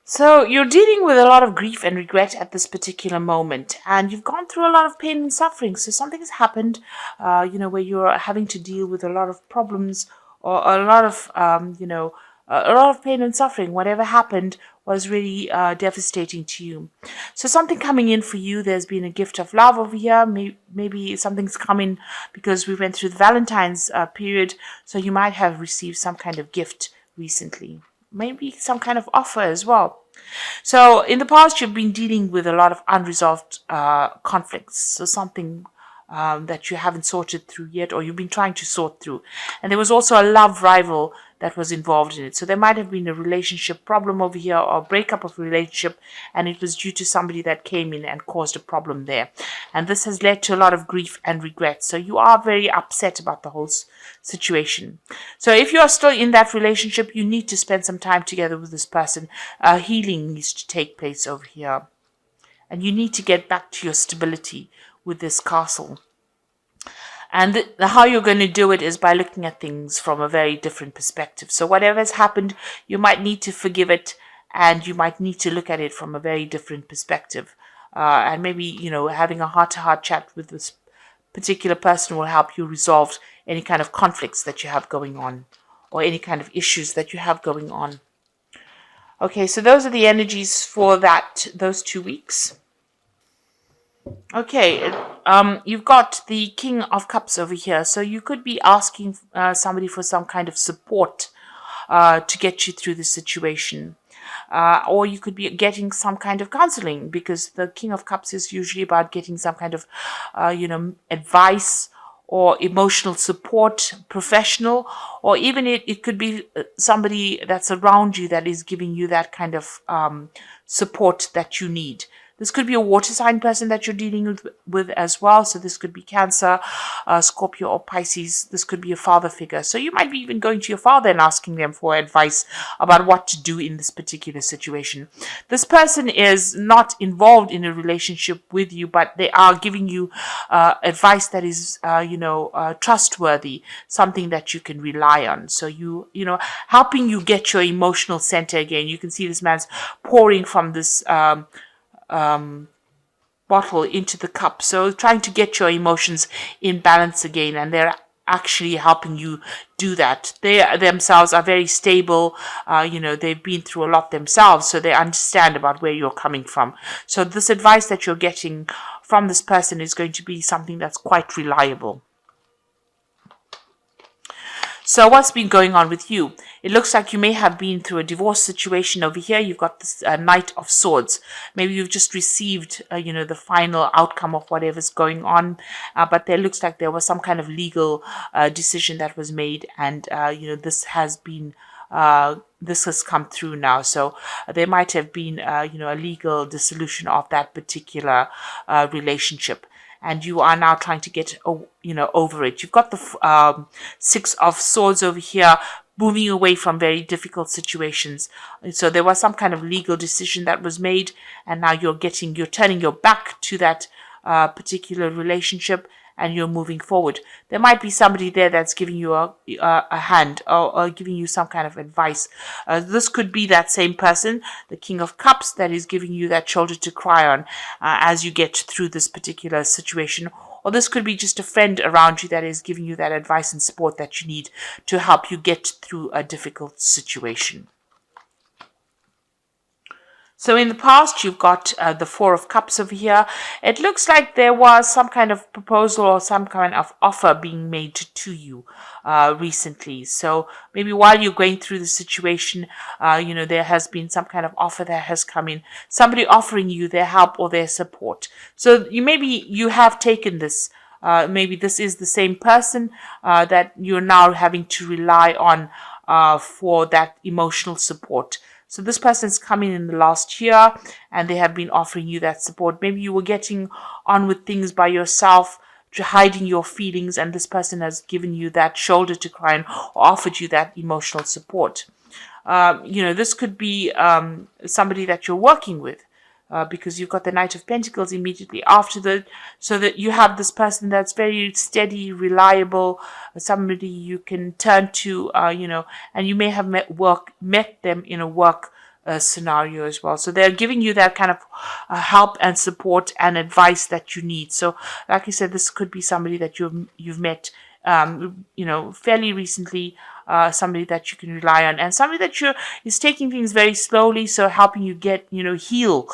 So you're dealing with a lot of grief and regret at this particular moment, and you've gone through a lot of pain and suffering. So something has happened, where you're having to deal with a lot of problems or a lot of, a lot of pain and suffering. Whatever happened was really devastating to you. So something coming in for you. There's been a gift of love over here. Maybe something's coming because we went through the Valentine's period. So you might have received some kind of gift recently, maybe some kind of offer as well. So in the past, you've been dealing with a lot of unresolved conflicts. So something that you haven't sorted through yet, or you've been trying to sort through. And there was also a love rival that was involved in it. So there might have been a relationship problem over here, or a breakup of a relationship, and it was due to somebody that came in and caused a problem there. And this has led to a lot of grief and regret. So you are very upset about the whole situation. So if you are still in that relationship, you need to spend some time together with this person. Healing needs to take place over here. And you need to get back to your stability with this castle. And how you're going to do it is by looking at things from a very different perspective. So whatever has happened, you might need to forgive it, and you might need to look at it from a very different perspective. And maybe, having a heart-to-heart chat with this particular person will help you resolve any kind of conflicts that you have going on, or any kind of issues that you have going on. Okay, so those are the energies for those 2 weeks. Okay, you've got the King of Cups over here. So you could be asking somebody for some kind of support to get you through the situation. Or you could be getting some kind of counseling, because the King of Cups is usually about getting some kind of, advice or emotional support, professional, or even it could be somebody that's around you that is giving you that kind of support that you need. This could be a water sign person that you're dealing with as well. So this could be Cancer, Scorpio, or Pisces. This could be a father figure. So you might be even going to your father and asking them for advice about what to do in this particular situation. This person is not involved in a relationship with you, but they are giving you advice that is, trustworthy, something that you can rely on. So helping you get your emotional center again. You can see this man's pouring from this bottle into the cup. So trying to get your emotions in balance again, and they're actually helping you do that. They themselves are very stable. They've been through a lot themselves, so they understand about where you're coming from. So this advice that you're getting from this person is going to be something that's quite reliable. So what's been going on with you? It looks like you may have been through a divorce situation over here. You've got this Knight of Swords. Maybe you've just received, the final outcome of whatever's going on. But there looks like there was some kind of legal decision that was made. And, this has been this has come through now. So there might have been, a legal dissolution of that particular relationship. And you are now trying to get, over it. You've got the Six of Swords over here, moving away from very difficult situations. So there was some kind of legal decision that was made, and now you're turning your back to that particular relationship, and you're moving forward. There might be somebody there that's giving you a hand, or giving you some kind of advice. This could be that same person, the King of Cups, that is giving you that shoulder to cry on as you get through this particular situation. Or this could be just a friend around you that is giving you that advice and support that you need to help you get through a difficult situation. So in the past, you've got the Four of Cups over here. It looks like there was some kind of proposal or some kind of offer being made to you recently. So maybe while you're going through the situation, there has been some kind of offer that has come in. Somebody offering you their help or their support. So you have taken this. Maybe this is the same person that you're now having to rely on for that emotional support. So this person's coming in the last year, and they have been offering you that support. Maybe you were getting on with things by yourself, hiding your feelings, and this person has given you that shoulder to cry on, or offered you that emotional support. This could be somebody that you're working with. Because you've got the Knight of Pentacles immediately after so that you have this person that's very steady, reliable, somebody you can turn to, and you may have met them in a work scenario as well. So they're giving you that kind of help and support and advice that you need. So, like I said, this could be somebody that you've met, fairly recently. Somebody that you can rely on, and somebody that is taking things very slowly, so helping you get heal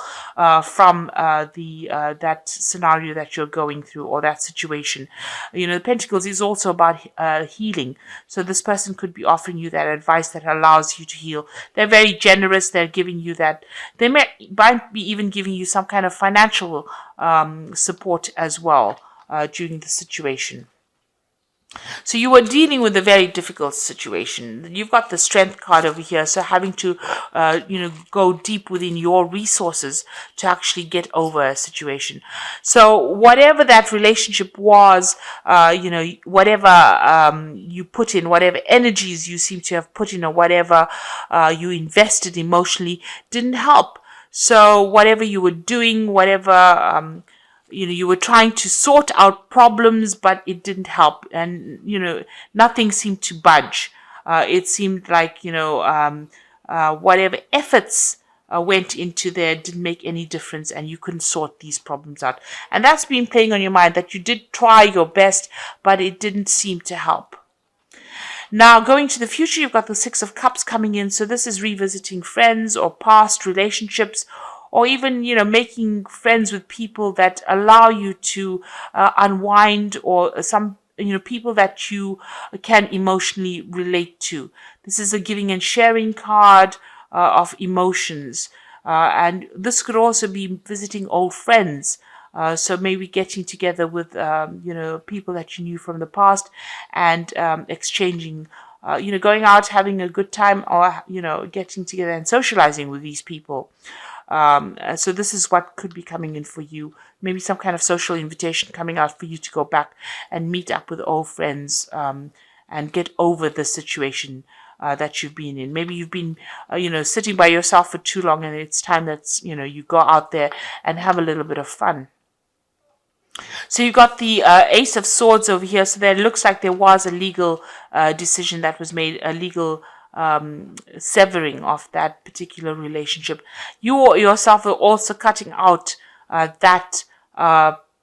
from the that scenario that you're going through, or that situation. The Pentacles is also about healing. So this person could be offering you that advice that allows you to heal. They're very generous. They're giving you that. They might be even giving you some kind of financial support as well during the situation. So you were dealing with a very difficult situation. You've got the Strength card over here, so having to, go deep within your resources to actually get over a situation. So whatever that relationship was, whatever you put in, whatever energies you seem to have put in, or whatever you invested emotionally, didn't help. So whatever you were doing, whatever you were trying to sort out problems, but it didn't help, and nothing seemed to budge. It seemed like whatever efforts went into there didn't make any difference, and you couldn't sort these problems out. And that's been playing on your mind, that you did try your best, but it didn't seem to help. Now, going to the future, you've got the Six of Cups coming in. So this is revisiting friends or past relationships, or even, making friends with people that allow you to unwind, or some, people that you can emotionally relate to. This is a giving and sharing card of emotions. And this could also be visiting old friends. So maybe getting together with, people that you knew from the past, and exchanging, going out, having a good time, or, getting together and socializing with these people. So this is what could be coming in for you. Maybe some kind of social invitation coming out for you to go back and meet up with old friends, and get over the situation that you've been in. Maybe you've been, sitting by yourself for too long, and it's time that, you go out there and have a little bit of fun. So you got the Ace of Swords over here. So there looks like there was a legal decision that was made, a legal severing of that particular relationship. You yourself are also cutting out that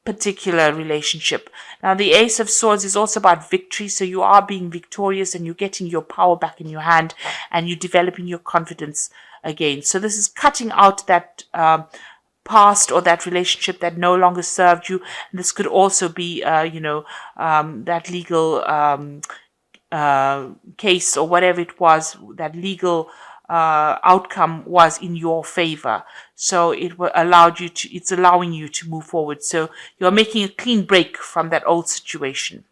particular relationship. Now, the Ace of Swords is also about victory. So you are being victorious, and you're getting your power back in your hand, and you're developing your confidence again. So this is cutting out that past, or that relationship that no longer served you. And this could also be, that legal case, or whatever it was, that legal outcome was in your favor. So it's allowing you to move forward. So you're making a clean break from that old situation.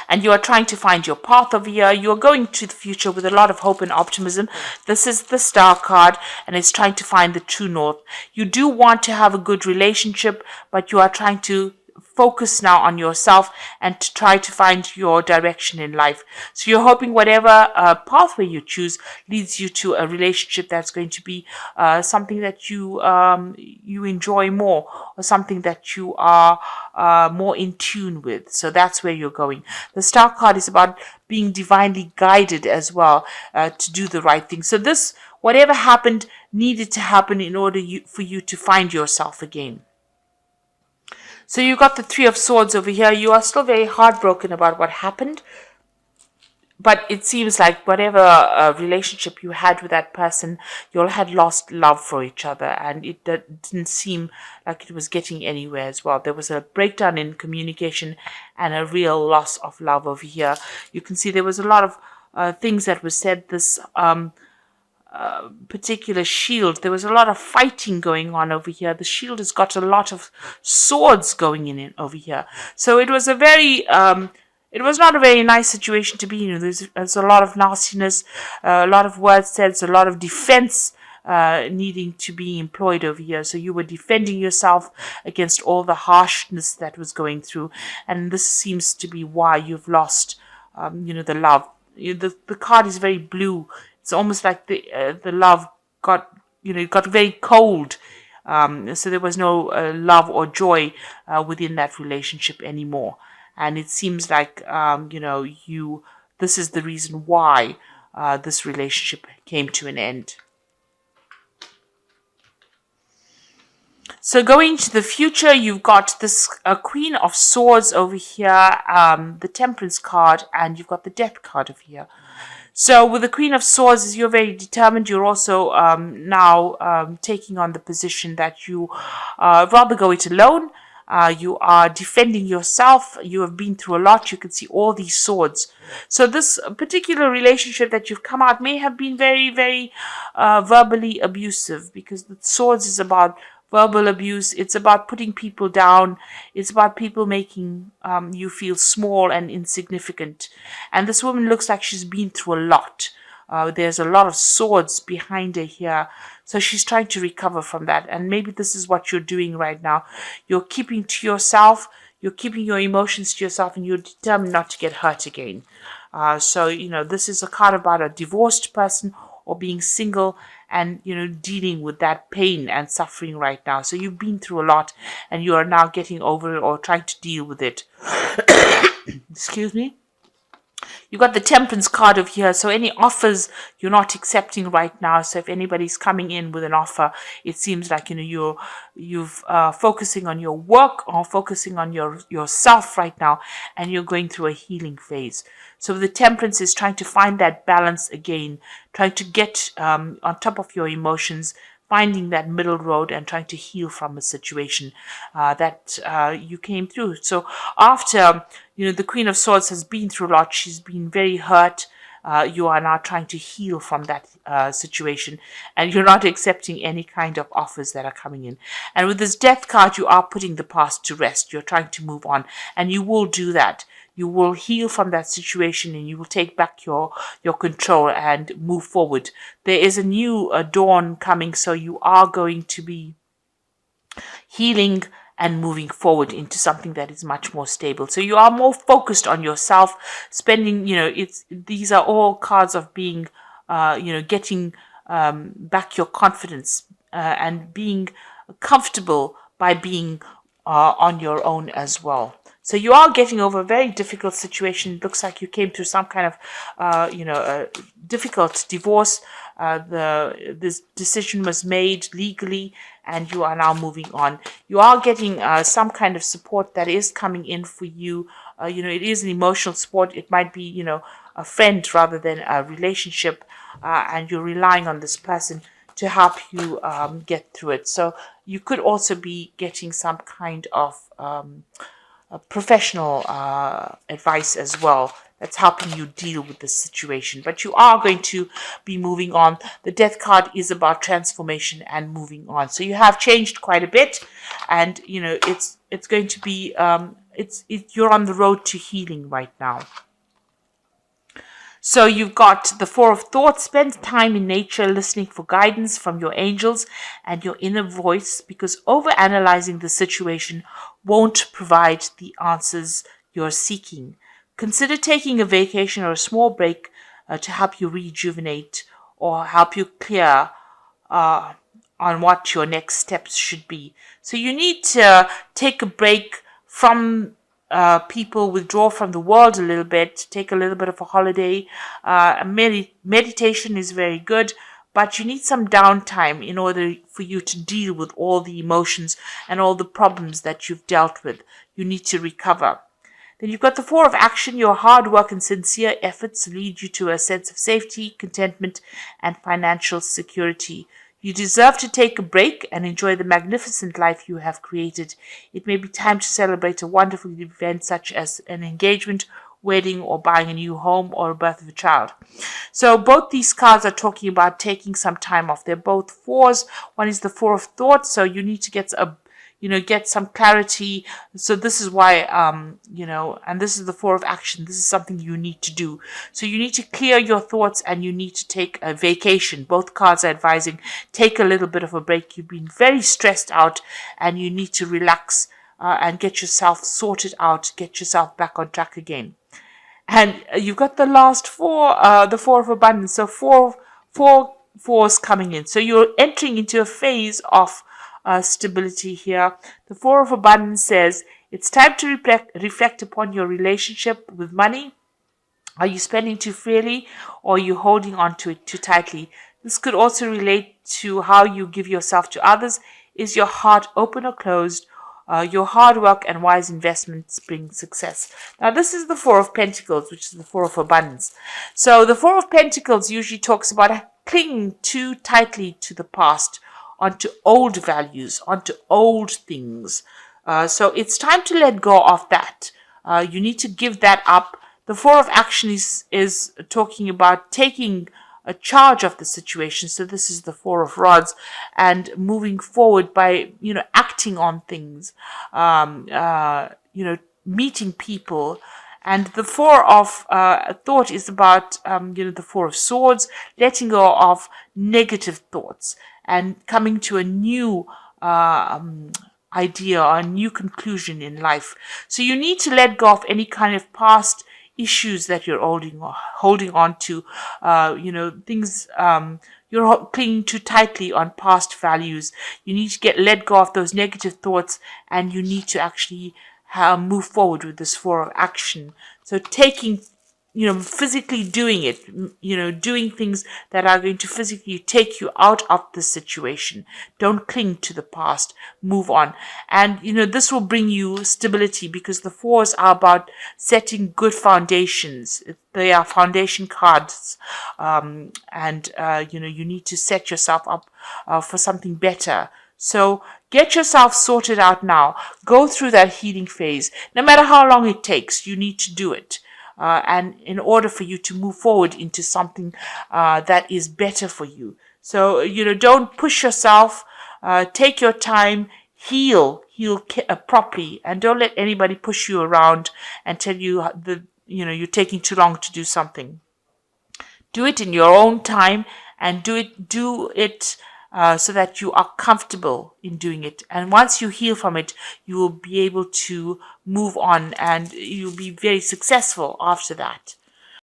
And you are trying to find your path over here. You're going to the future with a lot of hope and optimism. This is the Star card, and it's trying to find the true north. You do want to have a good relationship, but you are trying to focus now on yourself and to try to find your direction in life. So you're hoping whatever pathway you choose leads you to a relationship that's going to be something that you enjoy more, or something that you are more in tune with. So that's where you're going. The Star card is about being divinely guided as well, to do the right thing. So this, whatever happened, needed to happen in order for you to find yourself again. So you got the Three of Swords over here. You are still very heartbroken about what happened, but it seems like whatever relationship you had with that person, you all had lost love for each other, and it didn't seem like it was getting anywhere as well. There was a breakdown in communication and a real loss of love over here. You can see there was a lot of things that were said. This particular shield, there was a lot of fighting going on over here. The shield has got a lot of swords going in it over here. So it was a very it was not a very nice situation to be in. There's a lot of nastiness, a lot of words said, a lot of defense needing to be employed over here. So you were defending yourself against all the harshness that was going through, and this seems to be why you've lost the love. The card is very blue. It's almost like the love got very cold. So there was no love or joy within that relationship anymore. And it seems like, this is the reason why this relationship came to an end. So going into the future, you've got this Queen of Swords over here, the Temperance card, and you've got the Death card over here. So with the Queen of Swords, you're very determined. You're also now taking on the position that you rather go it alone. You are defending yourself. You have been through a lot. You can see all these swords. So this particular relationship that you've come out may have been very, very verbally abusive, because the swords is about verbal abuse. It's about putting people down. It's about people making you feel small and insignificant. And this woman looks like she's been through a lot. There's a lot of swords behind her here. So she's trying to recover from that. And maybe this is what you're doing right now. You're keeping to yourself. You're keeping your emotions to yourself, and you're determined not to get hurt again. So, this is a card about a divorced person or being single and, dealing with that pain and suffering right now. So you've been through a lot and you are now getting over it or trying to deal with it. Excuse me. You got the Temperance card over here. So any offers you're not accepting right now. So if anybody's coming in with an offer, it seems like you're focusing on your work or focusing on yourself right now, and you're going through a healing phase. So the Temperance is trying to find that balance again, trying to get on top of your emotions, finding that middle road and trying to heal from a situation that you came through. So after, the Queen of Swords has been through a lot, she's been very hurt. You are now trying to heal from that situation, and you're not accepting any kind of offers that are coming in. And with this Death card, you are putting the past to rest. You're trying to move on, and you will do that. You will heal from that situation, and you will take back your control and move forward. There is a new dawn coming, so you are going to be healing and moving forward into something that is much more stable. So you are more focused on yourself, spending, these are all cards of being, getting back your confidence and being comfortable by being on your own as well. So you are getting over a very difficult situation. It looks like you came through some kind of, a difficult divorce. This decision was made legally, and you are now moving on. You are getting some kind of support that is coming in for you. It is an emotional support. It might be, a friend rather than a relationship, and you're relying on this person to help you get through it. So you could also be getting some kind of professional advice as well that's helping you deal with this situation. But you are going to be moving on. The Death card is about transformation and moving on. So you have changed quite a bit, and it's going to be you're on the road to healing right now. So you've got the Four of Thoughts. Spend time in nature listening for guidance from your angels and your inner voice, because overanalyzing the situation won't provide the answers you're seeking. Consider taking a vacation or a small break to help you rejuvenate or help you clear on what your next steps should be. So you need to take a break from people, withdraw from the world a little bit, take a little bit of a holiday. Meditation is very good, but you need some downtime in order for you to deal with all the emotions and all the problems that you've dealt with. You need to recover. Then you've got the Four of Action. Your hard work and sincere efforts lead you to a sense of safety, contentment, and financial security. You deserve to take a break and enjoy the magnificent life you have created. It may be time to celebrate a wonderful event such as an engagement, wedding, or buying a new home or a birth of a child. So both these cards are talking about taking some time off. They're both fours. One is the Four of Thoughts, so you need to get some clarity. So this is why, and this is the Four of Action. This is something you need to do. So you need to clear your thoughts and you need to take a vacation. Both cards are advising take a little bit of a break. You've been very stressed out and you need to relax and get yourself sorted out, get yourself back on track again. And you've got the last four, the Four of Abundance. So four fours coming in. So you're entering into a phase of stability here. The Four of Abundance says it's time to reflect upon your relationship with money. Are you spending too freely, or are you holding on to it too tightly? This could also relate to how you give yourself to others. Is your heart open or closed? Your hard work and wise investments bring success. Now, this is the Four of Pentacles, which is the Four of Abundance. So, the Four of Pentacles usually talks about clinging too tightly to the past, onto old values, onto old things. So, it's time to let go of that. You need to give that up. The Four of Action is talking about taking a charge of the situation. So this is the Four of Rods, and moving forward by, acting on things, meeting people. And the Four of Thought is about, the Four of Swords, letting go of negative thoughts and coming to a new idea or a new conclusion in life. So you need to let go of any kind of past issues that you're holding on to, things, you're clinging too tightly on past values. You need to let go of those negative thoughts, and you need to actually move forward with this Four of Action. So taking, physically doing it, doing things that are going to physically take you out of the situation. Don't cling to the past, move on. And, this will bring you stability, because the fours are about setting good foundations. They are foundation cards. You need to set yourself up for something better. So get yourself sorted out now. Go through that healing phase. No matter how long it takes, you need to do it. And in order for you to move forward into something that is better for you. So, don't push yourself. Take your time, heal properly, and don't let anybody push you around and tell you you're taking too long to do something. Do it in your own time, and do it so that you are comfortable in doing it. And once you heal from it, you will be able to move on, and you'll be very successful after that.